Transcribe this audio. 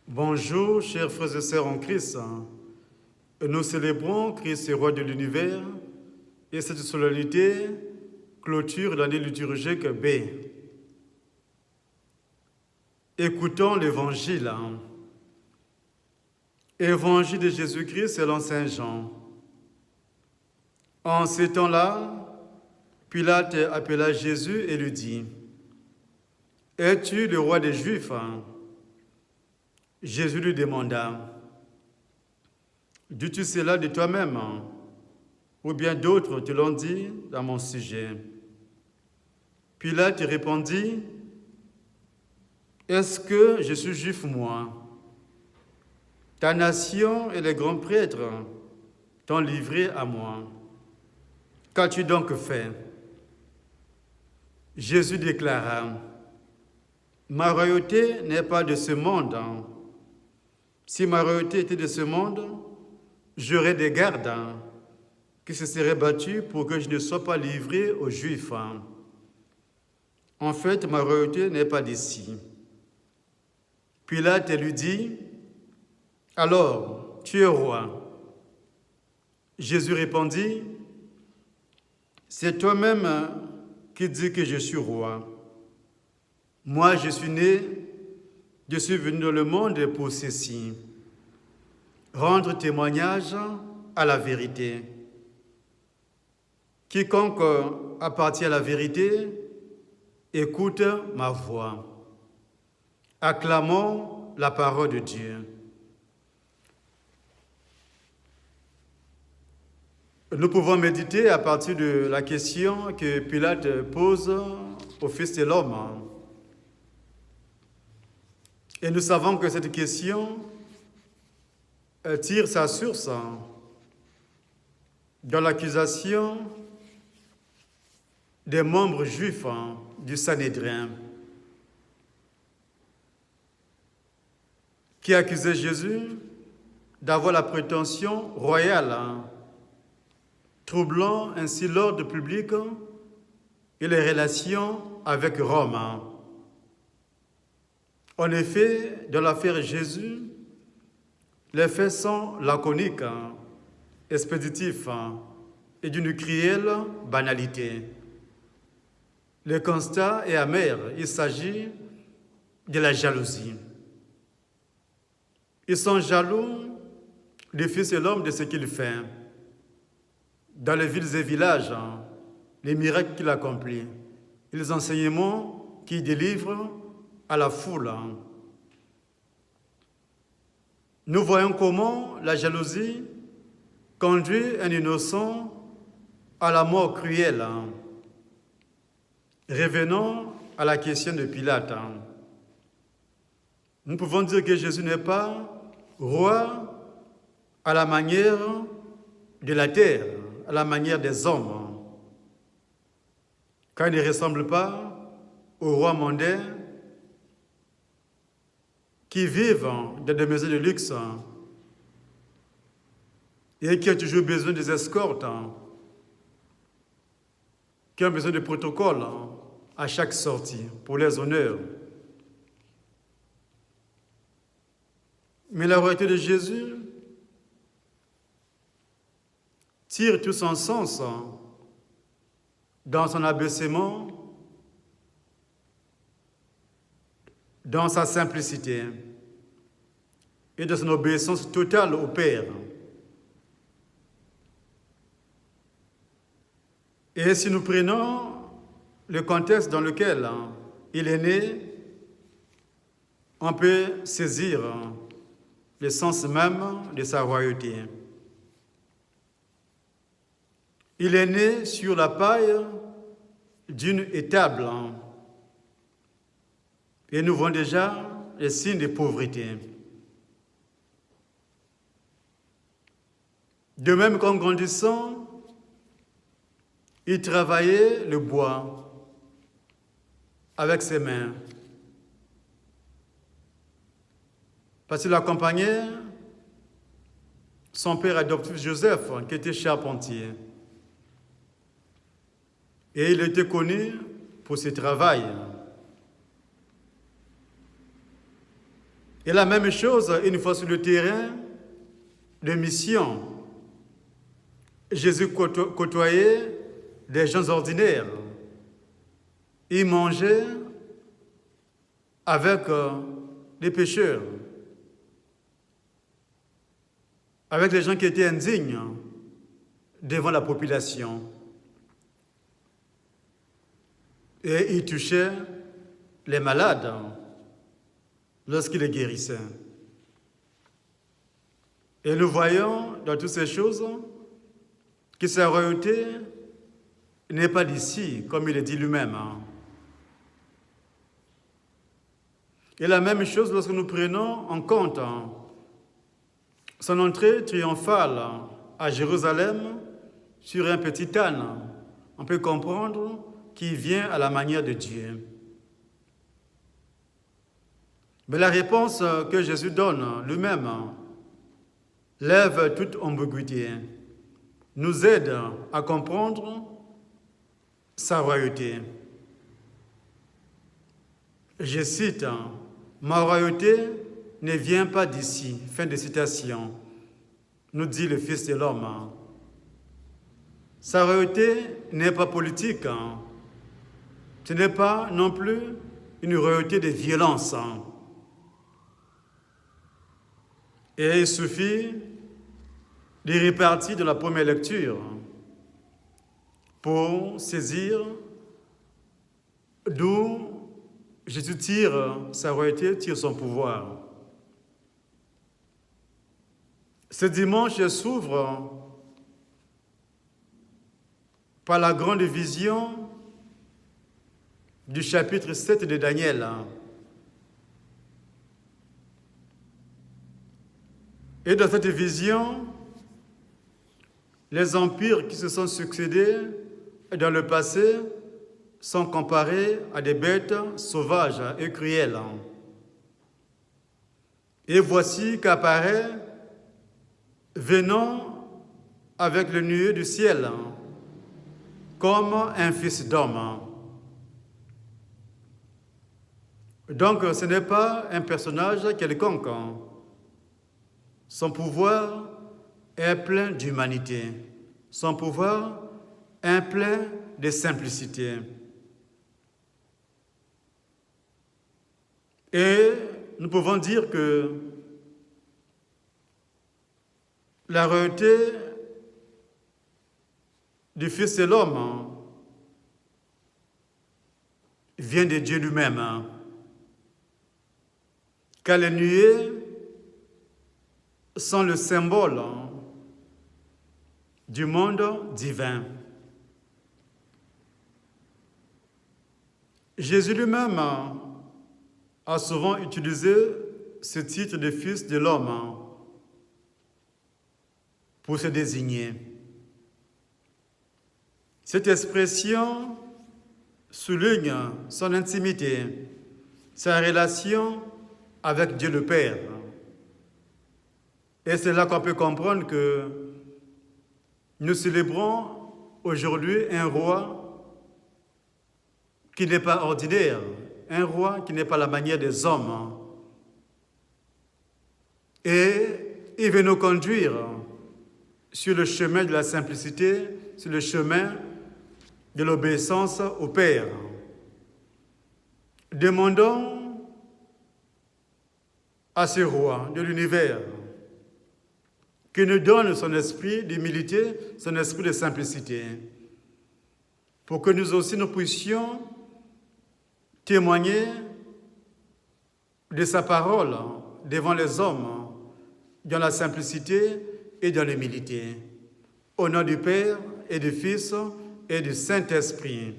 Bonjour, chers frères et sœurs en Christ. Nous célébrons Christ, roi de l'univers, et cette solennité clôture l'année liturgique B. Écoutons l'Évangile. Évangile de Jésus-Christ selon Saint Jean. En ces temps-là, Pilate appela Jésus et lui dit : « Es-tu le roi des Juifs ?» Jésus lui demanda : « Dis-tu cela de toi-même, ou bien d'autres te l'ont dit dans mon sujet ?» Pilate répondit : « Est-ce que je suis juif, moi ? Ta nation et les grands prêtres t'ont livré à moi. Qu'as-tu donc fait ? » Jésus déclara : « Ma royauté n'est pas de ce monde. Si ma royauté était de ce monde, j'aurais des gardes qui se seraient battus pour que je ne sois pas livré aux Juifs. En fait, ma royauté n'est pas d'ici. » Pilate lui dit : « Alors, tu es roi. » Jésus répondit : « C'est toi-même qui dis que je suis roi. Moi, je suis né, je suis venu dans le monde pour ceci, rendre témoignage à la vérité. Quiconque appartient à la vérité, écoute ma voix. Acclamons la parole de Dieu. Nous pouvons méditer à partir de la question que Pilate pose au Fils de l'homme. Et nous savons que cette question tire sa source dans l'accusation des membres juifs du Sanhédrin qui accusaient Jésus d'avoir la prétention royale, troublant ainsi l'ordre public et les relations avec Rome. En effet, dans l'affaire Jésus, les faits sont laconiques, expéditifs et d'une cruelle banalité. Le constat est amer, il s'agit de la jalousie. Ils sont jaloux du Fils de l'homme de ce qu'il fait. Dans les villes et villages, les miracles qu'il accomplit, et les enseignements qu'il délivre à la foule. Nous voyons comment la jalousie conduit un innocent à la mort cruelle. Revenons à la question de Pilate. Nous pouvons dire que Jésus n'est pas roi à la manière de la terre, à la manière des hommes, car il ne ressemble pas aux rois mondains qui vivent dans des maisons de luxe et qui ont toujours besoin des escortes, qui ont besoin de protocoles à chaque sortie pour les honneurs. Mais la royauté de Jésus tire tout son sens dans son abaissement, dans sa simplicité et dans son obéissance totale au Père. Et si nous prenons le contexte dans lequel il est né, on peut saisir le sens même de sa royauté. Il est né sur la paille d'une étable. Et nous voyons déjà les signes de pauvreté. De même qu'en grandissant, il travaillait le bois avec ses mains. Parce qu'il accompagnait son père adoptif Joseph, qui était charpentier. Et il était connu pour ses travail. Et la même chose, une fois sur le terrain de mission, Jésus côtoyait des gens ordinaires. Il mangeait avec des pécheurs, avec les gens qui étaient indignes devant la population. Et il touchait les malades lorsqu'il les guérissait. Et nous voyons dans toutes ces choses que sa royauté n'est pas d'ici, comme il le dit lui-même. Et la même chose lorsque nous prenons en compte son entrée triomphale à Jérusalem sur un petit âne. On peut comprendre qu'il vient à la manière de Dieu. Mais la réponse que Jésus donne lui-même lève toute ambiguïté, nous aide à comprendre sa royauté. Je cite, « Ma royauté ne vient pas d'ici », fin de citation, nous dit le Fils de l'homme. Sa royauté n'est pas politique, ce n'est pas non plus une royauté de violence. Et il suffit de répartir de la première lecture pour saisir d'où Jésus tire sa royauté, tire son pouvoir. Ce dimanche s'ouvre par la grande vision du chapitre 7 de Daniel. Et dans cette vision, les empires qui se sont succédés dans le passé sont comparés à des bêtes sauvages et cruelles. Et voici qu'apparaît, venant avec le nuée du ciel, comme un fils d'homme. Donc ce n'est pas un personnage quelconque. Son pouvoir est plein d'humanité. Son pouvoir est plein de simplicité. Et nous pouvons dire que la royauté du Fils de l'homme vient de Dieu lui-même. Car les nuées sont le symbole du monde divin. Jésus lui-même a souvent utilisé ce titre de Fils de l'homme pour se désigner. Cette expression souligne son intimité, sa relation avec Dieu le Père. Et c'est là qu'on peut comprendre que nous célébrons aujourd'hui un roi qui n'est pas ordinaire, un roi qui n'est pas la manière des hommes. Et il veut nous conduire sur le chemin de la simplicité, sur le chemin de l'obéissance au Père. Demandons à ce roi de l'univers qui nous donne son esprit d'humilité, son esprit de simplicité, pour que nous aussi nous puissions témoigner de sa parole devant les hommes, dans la simplicité et dans l'humilité. Au nom du Père et du Fils et du Saint-Esprit.